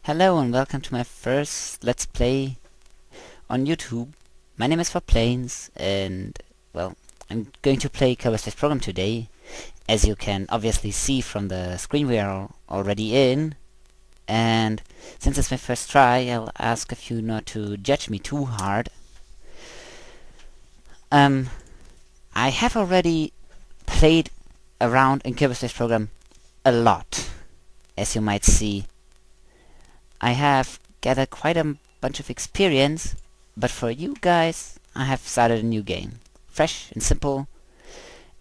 Hello and welcome to my first Let's Play on YouTube. My name is Planes and, well, I'm going to play Kerbal Space Program today. As you can obviously see from the screen we are already in. And since it's my first try, I'll ask of you not to judge me too hard. I have already played around in Kerbal Space Program a lot, as you might see. I have gathered quite a bunch of experience, but for you guys, I have started a new game. Fresh and simple.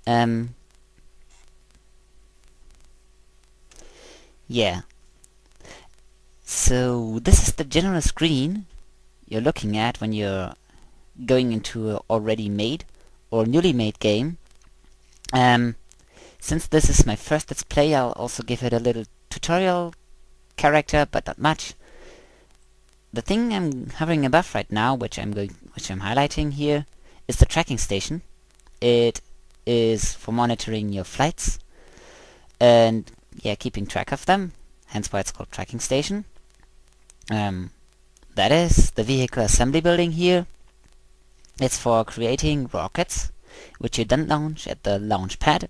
Yeah. So this is the general screen you're looking at when you're going into an already made or newly made game. Since this is my first Let's Play, I'll also give it a little tutorial character, but not much. The thing I'm hovering above right now, which I'm highlighting here, is the tracking station. It is for monitoring your flights and keeping track of them. Hence why it's called tracking station. That is the vehicle assembly building here. It's for creating rockets, which you then launch at the launch pad.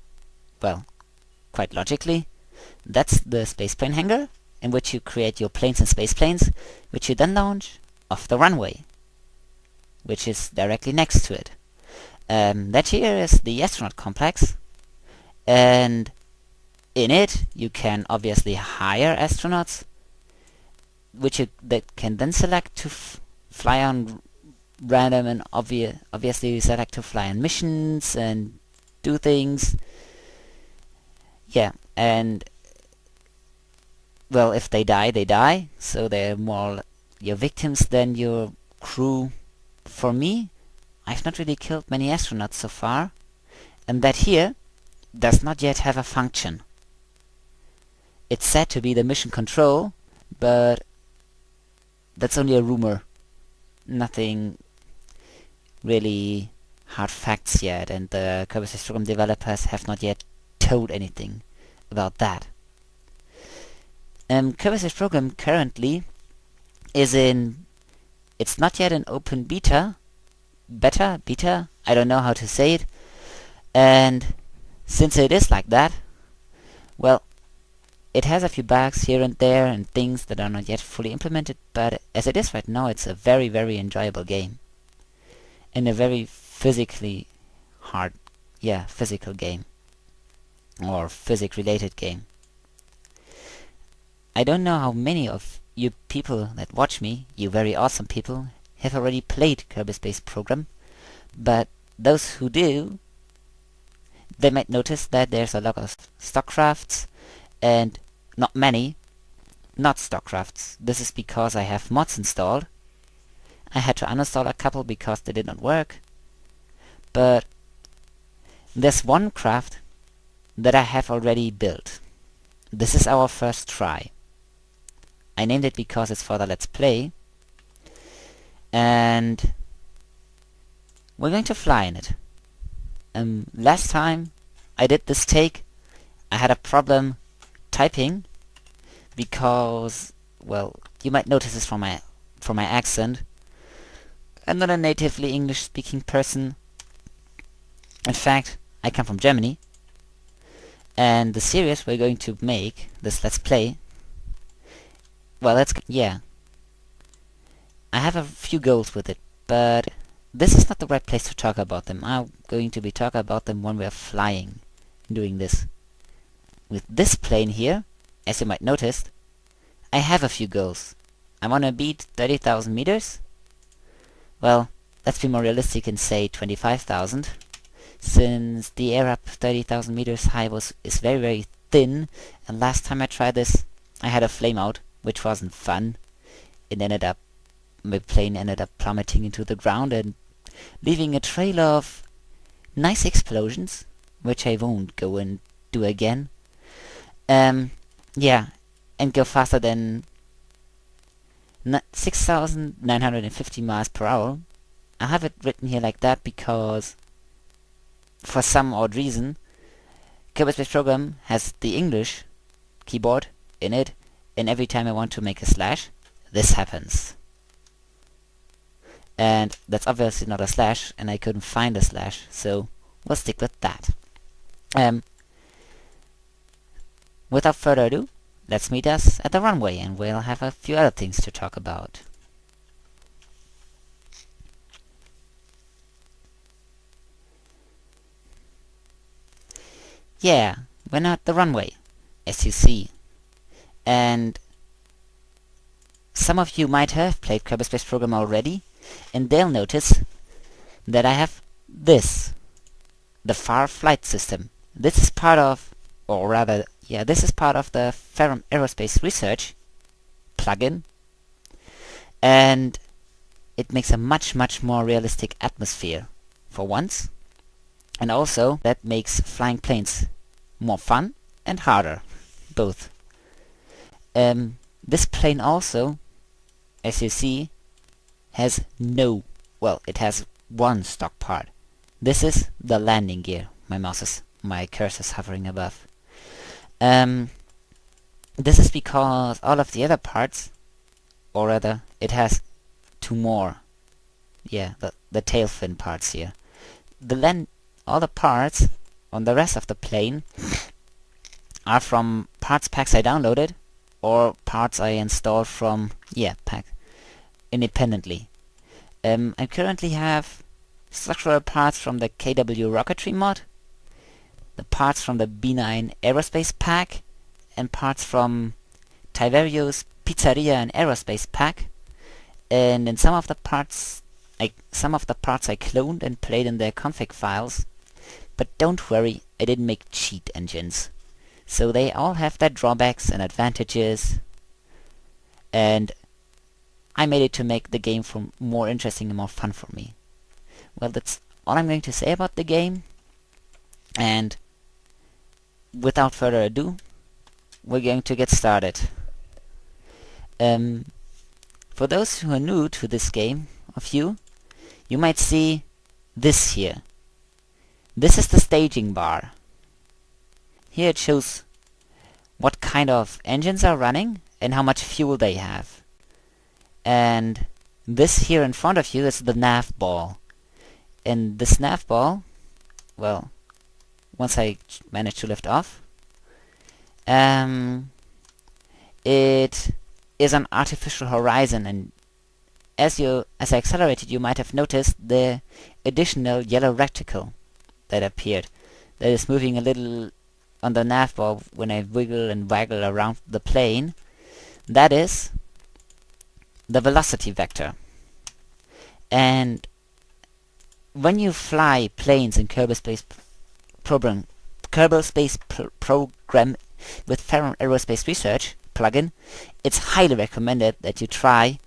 Well, quite logically. That's the spaceplane hangar, in which you create your planes and spaceplanes, which you then launch off the runway, which is directly next to it. That here is the astronaut complex, and in it you can obviously hire astronauts, which that can then select to fly on random and obviously select to fly on missions and do things. Yeah, and well, if they die, they die, so they're more your victims than your crew. For me, I've not really killed many astronauts so far, and that here does not yet have a function. It's said to be the mission control, but that's only a rumor. Nothing really hard facts yet, and the Kerbal Space Program developers have not yet told anything about that. Kerbal Space Program currently is in... It's not yet an open beta. Beta? I don't know how to say it. And since it is like that, well, it has a few bugs here and there and things that are not yet fully implemented, but as it is right now, it's a very, very enjoyable game. And a very physically hard, physical game. Or physics-related game. I don't know how many of you people that watch me, you very awesome people, have already played Kerbal Space Program, but those who do, they might notice that there's a lot of stock crafts and not many not stock crafts. This is because I have mods installed. I had to uninstall a couple because they did not work, but there's one craft that I have already built. This is our first try. I named it because it's for the Let's Play, and we're going to fly in it. Last time I did this take, I had a problem typing because, well, you might notice this from my accent. I'm not a natively English-speaking person. In fact, I come from Germany, and the series we're going to make, this Let's Play, well, I have a few goals with it, but this is not the right place to talk about them. I'm going to be talking about them when we're flying, doing this. With this plane here, as you might notice, I have a few goals. I want to beat 30,000 meters. Well, let's be more realistic and say 25,000, since the air up 30,000 meters high is very, very thin, and last time I tried this, I had a flame out, which wasn't fun. My plane ended up plummeting into the ground and leaving a trail of nice explosions, which I won't go and do again. And go faster than 6,950 miles per hour. I have it written here like that because, for some odd reason, Kerbal Space Program has the English keyboard in it, and every time I want to make a slash, this happens. And that's obviously not a slash, and I couldn't find a slash, so we'll stick with that. Without further ado, let's meet us at the runway, and we'll have a few other things to talk about. Yeah, we're now at the runway, as you see. And some of you might have played Kerbal Space Program already, and they'll notice that I have this, the Far Flight System. This is part of, or rather, yeah, this is part of the Ferrum Aerospace Research plugin, and it makes a much more realistic atmosphere, for once, and also that makes flying planes more fun and harder, both. This plane also, as you see, has it has one stock part. This is the landing gear. My cursor's hovering above. This is because all of the other parts, or rather, it has two more. Yeah, the tail fin parts here. All the parts on the rest of the plane are from parts packs I downloaded, or parts I installed from pack independently. I currently have structural parts from the KW Rocketry mod, the parts from the B9 Aerospace pack, and parts from Tiverio's Pizzeria and Aerospace pack. And in some of the parts I cloned and played in their config files. But don't worry, I didn't make cheat engines. So they all have their drawbacks and advantages, and I made it to make the game more interesting and more fun for me. Well, that's all I'm going to say about the game, and without further ado, we're going to get started. For those who are new to this game, you might see this here. This is the staging bar. Here it shows what kind of engines are running and how much fuel they have. And this here in front of you is the nav ball. And this nav ball, well, once I manage to lift off, it is an artificial horizon, and as I accelerated, you might have noticed the additional yellow reticle that appeared, that is moving a little on the nav ball when I wiggle and waggle around the plane. That is the velocity vector. And when you fly planes in Kerbal Space Program with Ferrum Aerospace Research plugin, it's highly recommended that you try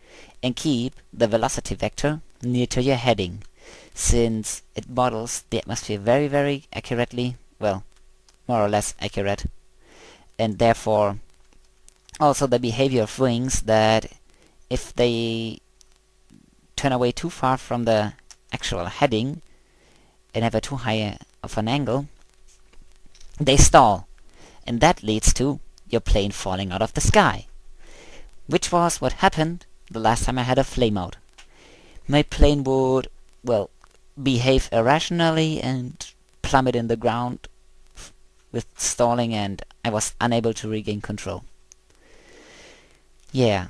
and keep the velocity vector near to your heading, since it models the atmosphere very accurately, well, more or less accurate, and therefore also the behavior of wings, that if they turn away too far from the actual heading and have a too high of an angle, they stall, and that leads to your plane falling out of the sky, which was what happened the last time I had a flame out. My plane would, well, behave irrationally and plummet in the ground with stalling, and I was unable to regain control. Yeah.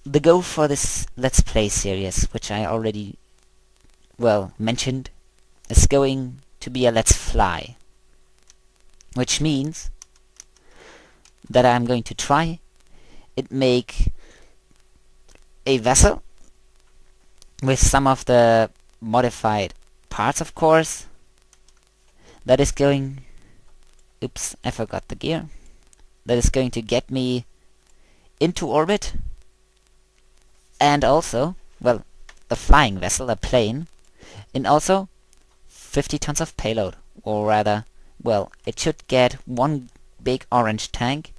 The goal for this Let's Play series, which I already, well, mentioned, is going to be a Let's Fly. Which means that I'm going to try and make a vessel with some of the modified parts, of course, that is going... Oops, I forgot the gear. That is going to get me into orbit, and also, well, a flying vessel, a plane, and also 50 tons of payload, or rather, well, it should get one big orange tank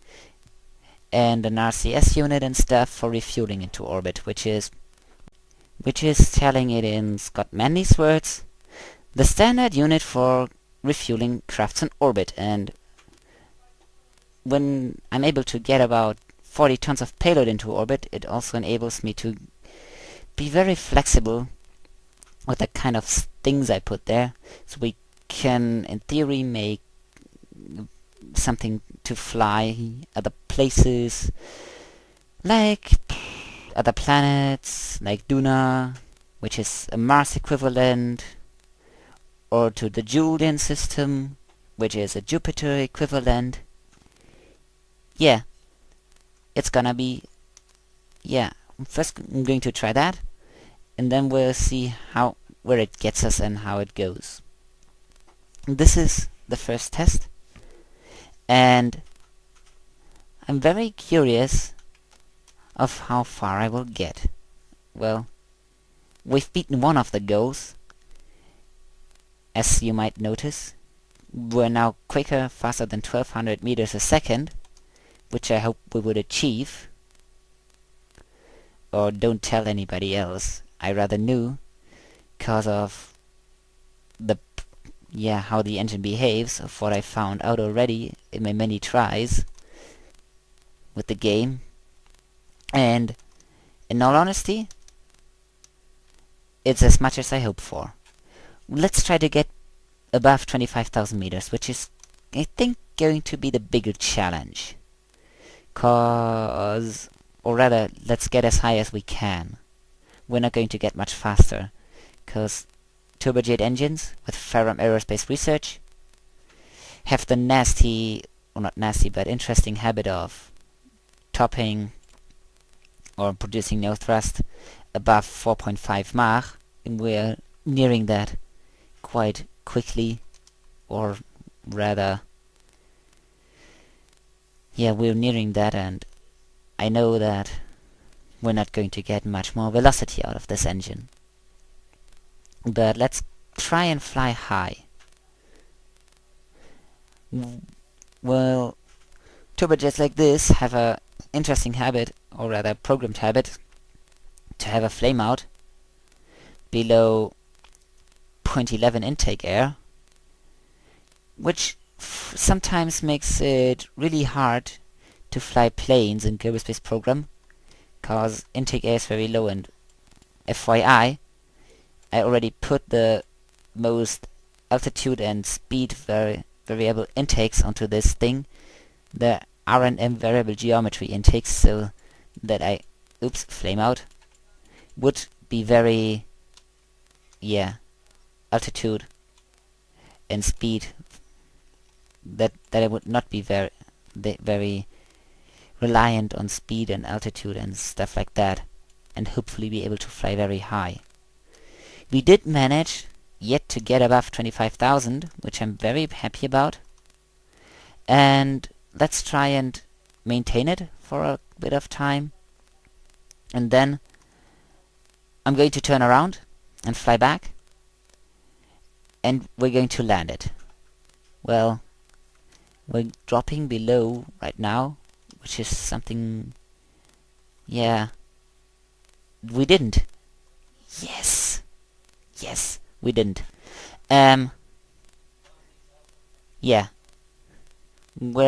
and an RCS unit and stuff for refueling into orbit, which is, telling it in Scott Manley's words, the standard unit for refueling crafts in orbit. And when I'm able to get about 40 tons of payload into orbit, it also enables me to be very flexible with the kind of things I put there. So we can, in theory, make something to fly other places, like other planets, like Duna, which is a Mars equivalent, or to the Julian system, which is a Jupiter equivalent. Yeah, it's gonna be... yeah, first I'm going to try that, and then we'll see where it gets us and how it goes. This is the first test, and I'm very curious of how far I will get. Well, we've beaten one of the goals, as you might notice. We're now quicker, faster than 1200 meters a second, which I hope we would achieve. Or don't tell anybody else. I rather knew, because of how the engine behaves, of what I found out already in my many tries with the game. And in all honesty, it's as much as I hoped for. Let's try to get above 25,000 meters, which is, I think, going to be the bigger challenge. Or rather, let's get as high as we can. We're not going to get much faster, because turbojet engines with Ferrum Aerospace Research have the nasty, or not nasty, but interesting habit of topping or producing no thrust above 4.5 Mach, and we're nearing that quite quickly, or rather, we're nearing that, and I know that we're not going to get much more velocity out of this engine. But let's try and fly high. Well, turbojets like this have a interesting habit, or rather programmed habit, to have a flame out below 0.11 intake air, which sometimes makes it really hard to fly planes in Kerbal Space Program, cause intake air is very low. And FYI, I already put the most altitude and speed variable intakes onto this thing. The R&M variable geometry intakes, so that flame out would be very, altitude and speed, that I would not be very reliant on speed and altitude and stuff like that, and hopefully be able to fly very high. We did manage yet to get above 25,000, which I'm very happy about, and let's try and maintain it for a bit of time, and then I'm going to turn around and fly back, and we're going to land it. Well, we're dropping below right now, which is something... we didn't. Yes, we didn't. We're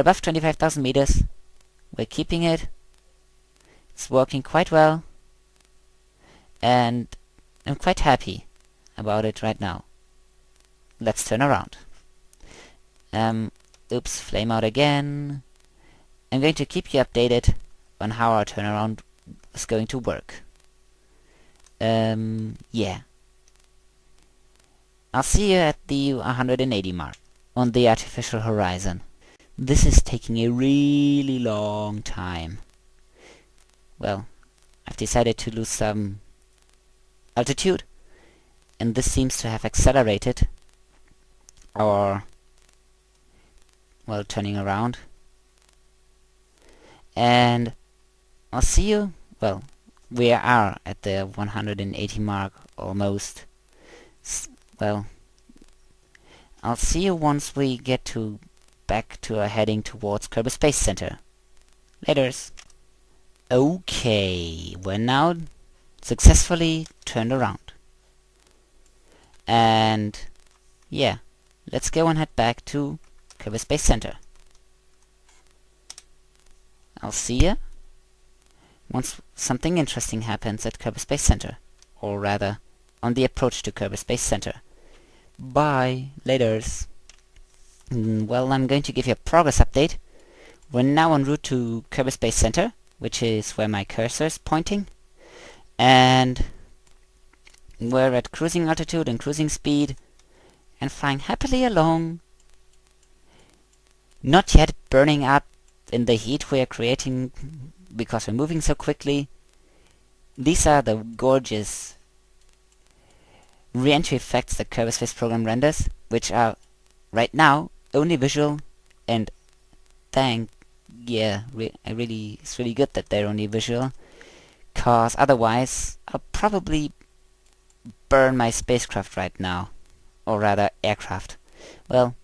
above 25,000 meters. We're keeping it. It's working quite well, and I'm quite happy about it right now. Let's turn around. Flame out again. I'm going to keep you updated on how our turnaround is going to work. I'll see you at the 180 mark on the artificial horizon. This is taking a really long time. Well, I've decided to lose some altitude, and this seems to have accelerated our, turning around. And I'll see you, we are at the 180 mark almost. I'll see you once we get back to our heading towards Kerbal Space Center. Laters. Okay, we're now successfully turned around. And let's go and head back to Kerbal Space Center. I'll see ya once something interesting happens at Kerbal Space Center. Or rather, on the approach to Kerbal Space Center. Bye. Laters. Well, I'm going to give you a progress update. We're now en route to Kerbal Space Center, which is where my cursor is pointing. And we're at cruising altitude and cruising speed and flying happily along. Not yet burning up in the heat we are creating because we're moving so quickly. These are the gorgeous re-entry effects that Kerbal Space Program renders, which are right now only visual, and it's really good that they're only visual, cause otherwise I'll probably burn my spacecraft right now, or rather aircraft. Well,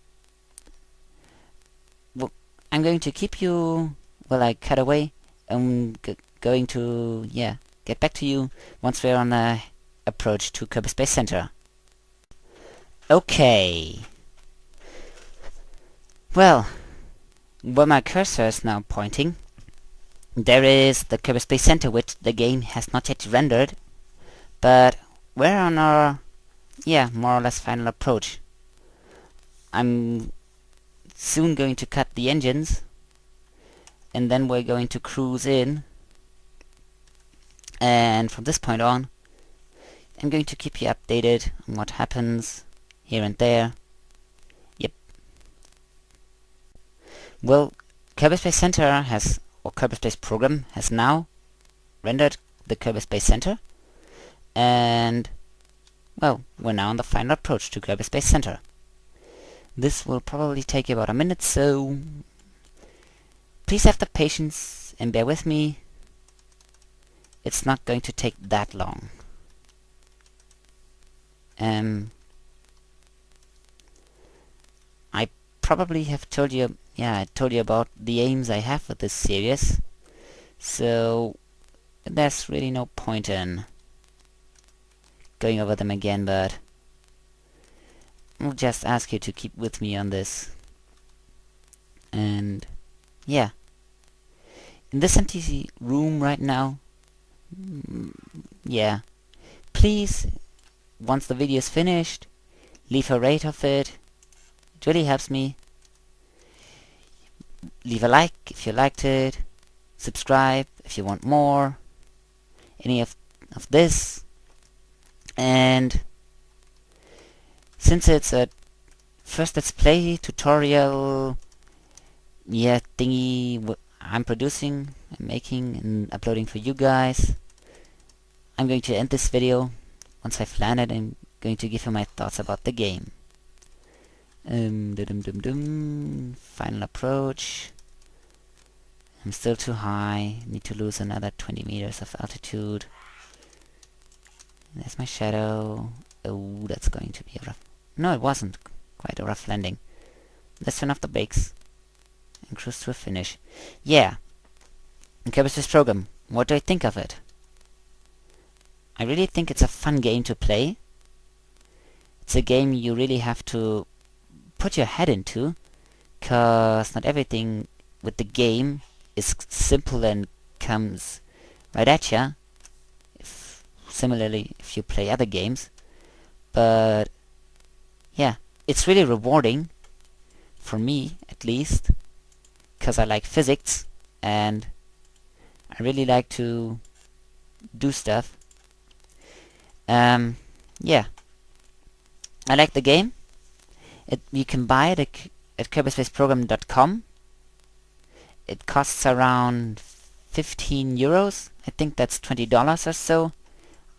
I'm going to keep you while I cut away. I'm going to get back to you once we're on the approach to Kerbal Space Center. Okay. Well, where my cursor is now pointing, there is the Kerbal Space Center, which the game has not yet rendered, but we're on our more or less final approach. I'm soon going to cut the engines, and then we're going to cruise in, and from this point on I'm going to keep you updated on what happens here and there. Yep. Well, Kerbal Space Center Kerbal Space Program has now rendered the Kerbal Space Center, and well, we're now on the final approach to Kerbal Space Center. This will probably take about a minute, so please have the patience and bear with me. It's not going to take that long. I probably have told you, I told you about the aims I have with this series, so there's really no point in going over them again, but I'll just ask you to keep with me on this. And in this empty room right now, please, once the video is finished, leave a rate of it. It really helps me. Leave a like if you liked it. Subscribe if you want more. Any of this. And since it's a first let's play tutorial thingy I'm producing and making and uploading for you guys, I'm going to end this video. Once I've landed, I'm going to give you my thoughts about the game. Final approach. I'm still too high. Need to lose another 20 meters of altitude. There's my shadow. Oh, that's going to be a rough... No, it wasn't quite a rough landing. Let's turn off the brakes and cruise to a finish. Yeah. Kerbal Space Program. What do I think of it? I really think it's a fun game to play. It's a game you really have to put your head into, cause not everything with the game is simple and comes right at ya. Similarly, if you play other games. But it's really rewarding, for me at least, cause I like physics and I really like to do stuff. I like the game. You can buy it at kerbalspaceprogram.com. It costs around 15 euros. I think that's $20 or so.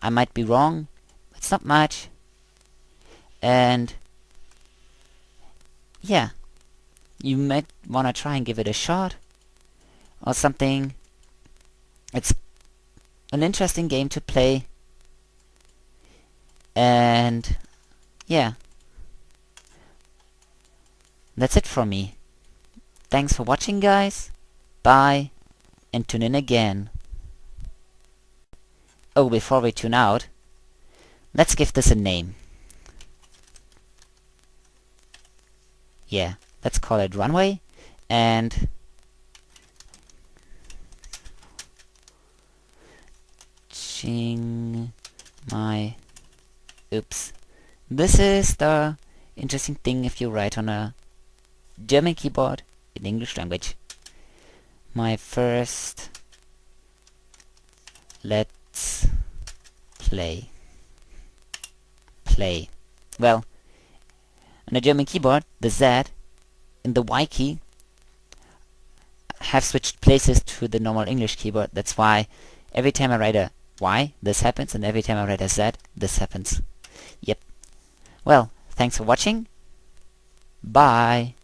I might be wrong. It's not much. And you might wanna try and give it a shot or something. It's an interesting game to play. And that's it from me. Thanks for watching, guys. Bye, and tune in again. Oh, before we tune out, let's give this a name. Let's call it Runway, and switching my... Oops. This is the interesting thing if you write on a German keyboard in English language. My first... Let's play. Play. Well, on a German keyboard, the Z and the Y key have switched places to the normal English keyboard. That's why every time I write a Y, this happens, and every time I write a Z, this happens. Yep. Well, thanks for watching. Bye.